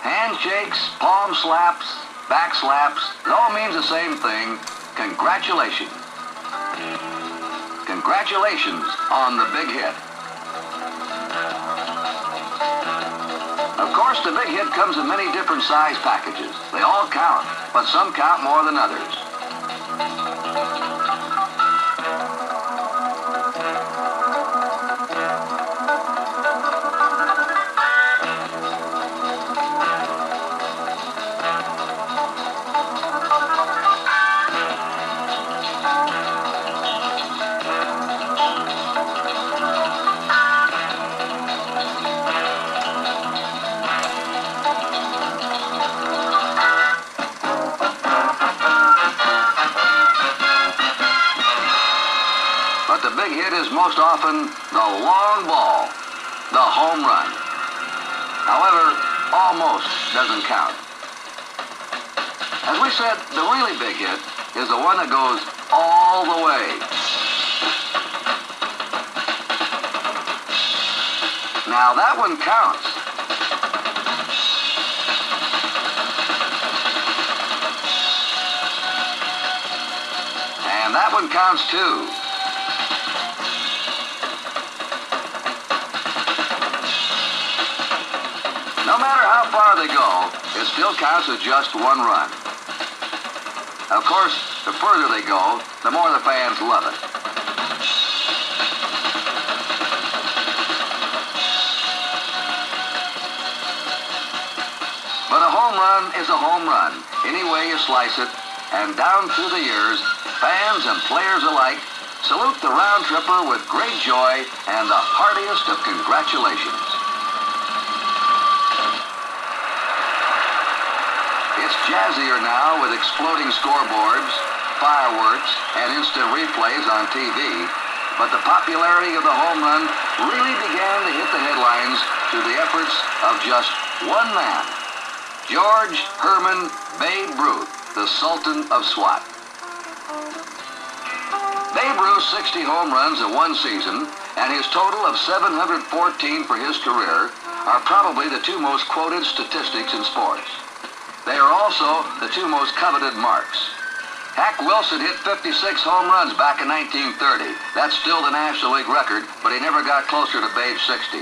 Handshakes, palm slaps, back slaps, it all means the same thing. Congratulations. Congratulations on the big hit. Of course, the big hit comes in many different size packages. They all count, but some count more than others. But the big hit is most often the long ball, the home run. However, almost doesn't count. As we said, the really big hit is the one that goes all the way. Now that one counts. And that one counts too. No matter how far they go, it still counts as just one run. Of course, the further they go, the more the fans love it. But a home run is a home run, any way you slice it, and down through the years, fans and players alike salute the round tripper with great joy and the heartiest of congratulations. It's jazzier now with exploding scoreboards, fireworks, and instant replays on TV, but the popularity of the home run really began to hit the headlines through the efforts of just one man, George Herman Babe Ruth, the Sultan of SWAT. Babe Ruth's 60 home runs in one season and his total of 714 for his career are probably the two most quoted statistics in sports. They are also the two most coveted marks. Hack Wilson hit 56 home runs back in 1930. That's still the National League record, but he never got closer to Babe's 60.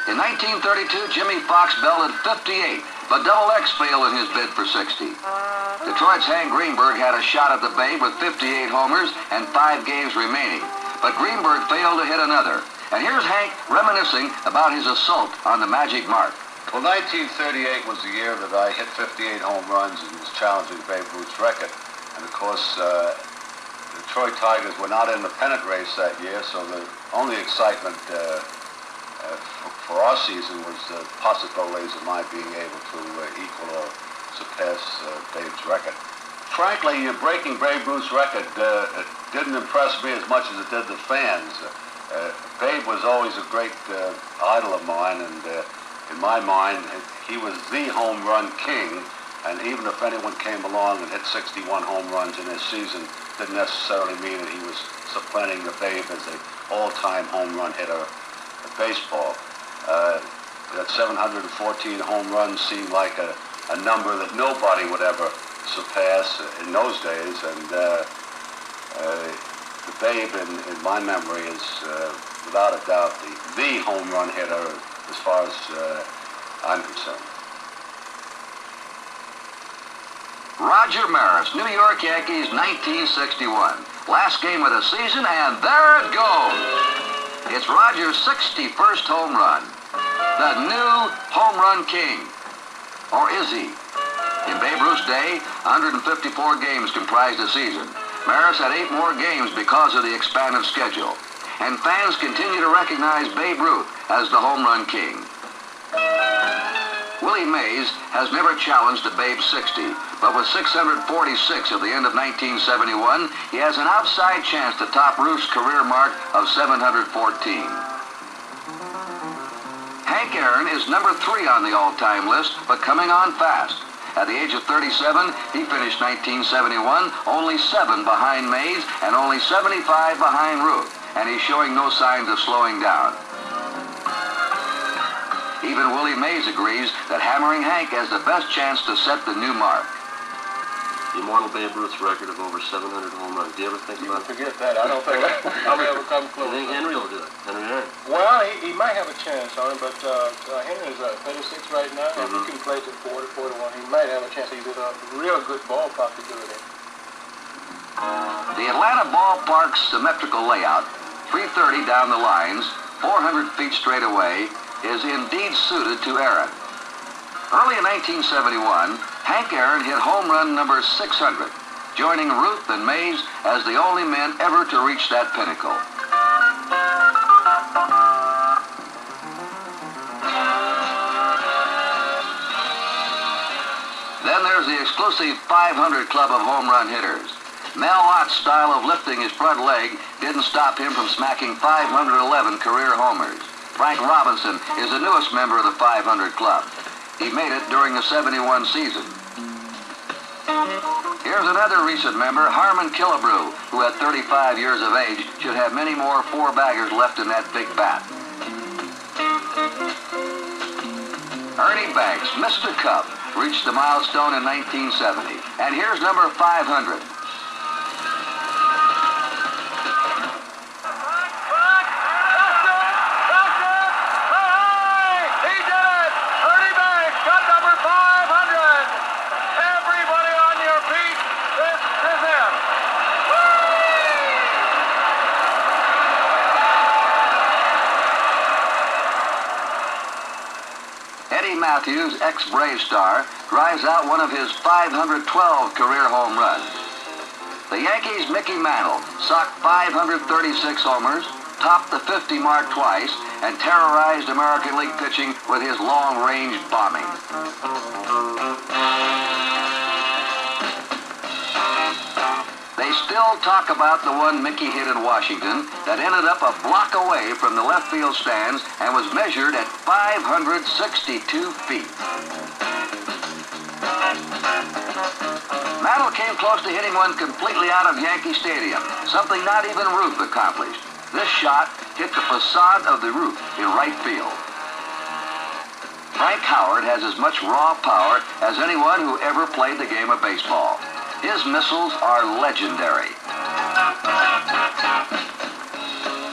In 1932, Jimmy Fox belted 58, but Double X failed in his bid for 60. Detroit's Hank Greenberg had a shot at the Babe with 58 homers and 5 games remaining, but Greenberg failed to hit another. And here's Hank reminiscing about his assault on the magic mark. Well, 1938 was the year that I hit 58 home runs and was challenging Babe Ruth's record. And of course, the Detroit Tigers were not in the pennant race that year, so the only excitement for our season was the possibilities of my being able to equal or surpass Babe's record. Frankly, breaking Babe Ruth's record didn't impress me as much as it did the fans. Babe was always a great idol of mine, and in my mind, he was the home run king, and even if anyone came along and hit 61 home runs in his season, didn't necessarily mean that he was supplanting the Babe as the all-time home run hitter of baseball. That 714 home runs seemed like a number that nobody would ever surpass in those days, and the Babe, in my memory, is without a doubt the home run hitter as far as I'm concerned. Roger Maris, New York Yankees, 1961. Last game of the season, and there it goes. It's Roger's 61st home run. The new home run king. Or is he? In Babe Ruth's day, 154 games comprised the season. Maris had 8 more games because of the expanded schedule. And fans continue to recognize Babe Ruth as the home run king. Willie Mays has never challenged the Babe 60, but with 646 at the end of 1971, he has an outside chance to top Ruth's career mark of 714. Hank Aaron is number 3 on the all-time list, but coming on fast. At the age of 37, he finished 1971 only 7 behind Mays and only 75 behind Ruth, and he's showing no signs of slowing down. Even Willie Mays agrees that Hammering Hank has the best chance to set the new mark. The immortal Babe Ruth's record of over 700 home runs. Do you ever think about it? Forget that. I don't think I'll ever come close. I think Henry will do it. Henry Aaron. Well, he might have a chance on it, but Henry's 36 right now, and he can play to 40, 41. He might have a chance. He's in a real good ballpark to do it in. The Atlanta ballpark's symmetrical layout, 330 down the lines, 400 feet straight away, is indeed suited to Aaron. Early in 1971, Hank Aaron hit home run number 600, joining Ruth and Mays as the only men ever to reach that pinnacle. Then there's the exclusive 500 club of home run hitters. Mel Ott's style of lifting his front leg didn't stop him from smacking 511 career homers. Frank Robinson is the newest member of the 500 club. He made it during the 71 season. Here's another recent member, Harmon Killebrew, who at 35 years of age should have many more four-baggers left in that big bat. Ernie Banks, Mr. Cub, reached the milestone in 1970. And here's number 500. Eddie Matthews, ex-Brave star, drives out one of his 512 career home runs. The Yankees' Mickey Mantle socked 536 homers, topped the 50 mark twice, and terrorized American League pitching with his long-range bombing. They still talk about the one Mickey hit in Washington that ended up a block away from the left field stands and was measured at 562 feet. Mantle came close to hitting one completely out of Yankee Stadium, something not even Ruth accomplished. This shot hit the facade of the roof in right field. Frank Howard has as much raw power as anyone who ever played the game of baseball. His missiles are legendary.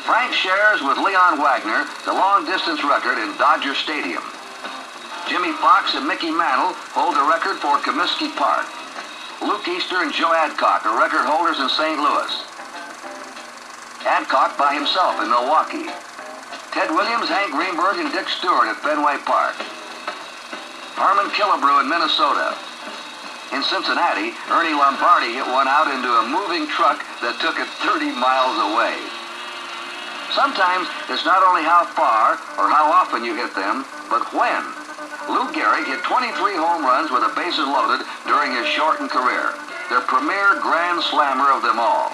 Frank shares with Leon Wagner the long-distance record in Dodger Stadium. Jimmy Fox and Mickey Mantle hold the record for Comiskey Park. Luke Easter and Joe Adcock are record holders in St. Louis. Adcock by himself in Milwaukee. Ted Williams, Hank Greenberg, and Dick Stewart at Fenway Park. Harmon Killebrew in Minnesota. In Cincinnati, Ernie Lombardi hit one out into a moving truck that took it 30 miles away. Sometimes it's not only how far or how often you hit them, but when. Lou Gehrig hit 23 home runs with the bases loaded during his shortened career, the premier grand slammer of them all.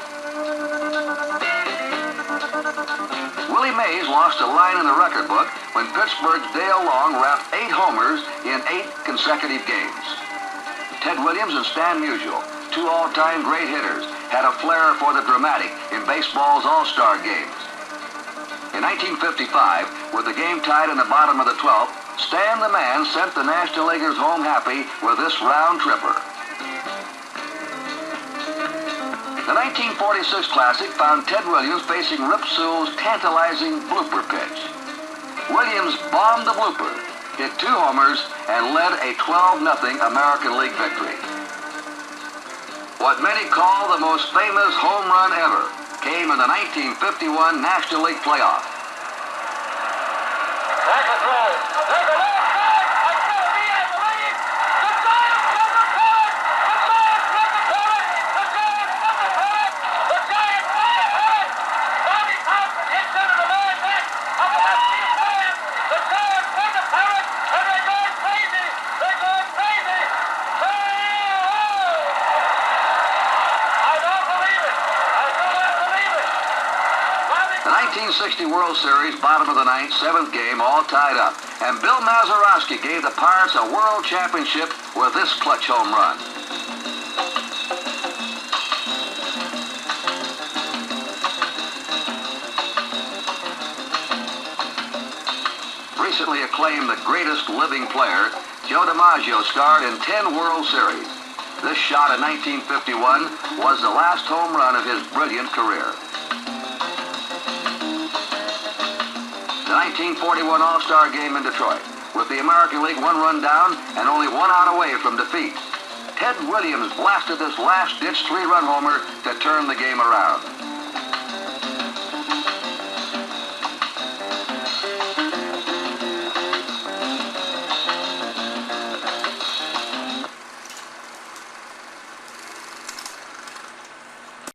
Willie Mays lost a line in the record book when Pittsburgh's Dale Long wrapped 8 homers in 8 consecutive games. Ted Williams and Stan Musial, 2 all-time great hitters, had a flair for the dramatic in baseball's all-star games. In 1955, with the game tied in the bottom of the 12th, Stan the Man sent the National Leaguers home happy with this round tripper. The 1946 Classic found Ted Williams facing Rip Sewell's tantalizing blooper pitch. Williams bombed the blooper, hit 2 homers, and led a 12-0 American League victory. What many call the most famous home run ever came in the 1951 National League playoff. The 1960 World Series, bottom of the 9th, 7th game, all tied up. And Bill Mazeroski gave the Pirates a world championship with this clutch home run. Recently acclaimed the greatest living player, Joe DiMaggio starred in 10 World Series. This shot in 1951 was the last home run of his brilliant career. The 1941 All-Star Game in Detroit, with the American League 1 run down and only 1 out away from defeat. Ted Williams blasted this last-ditch 3-run homer to turn the game around.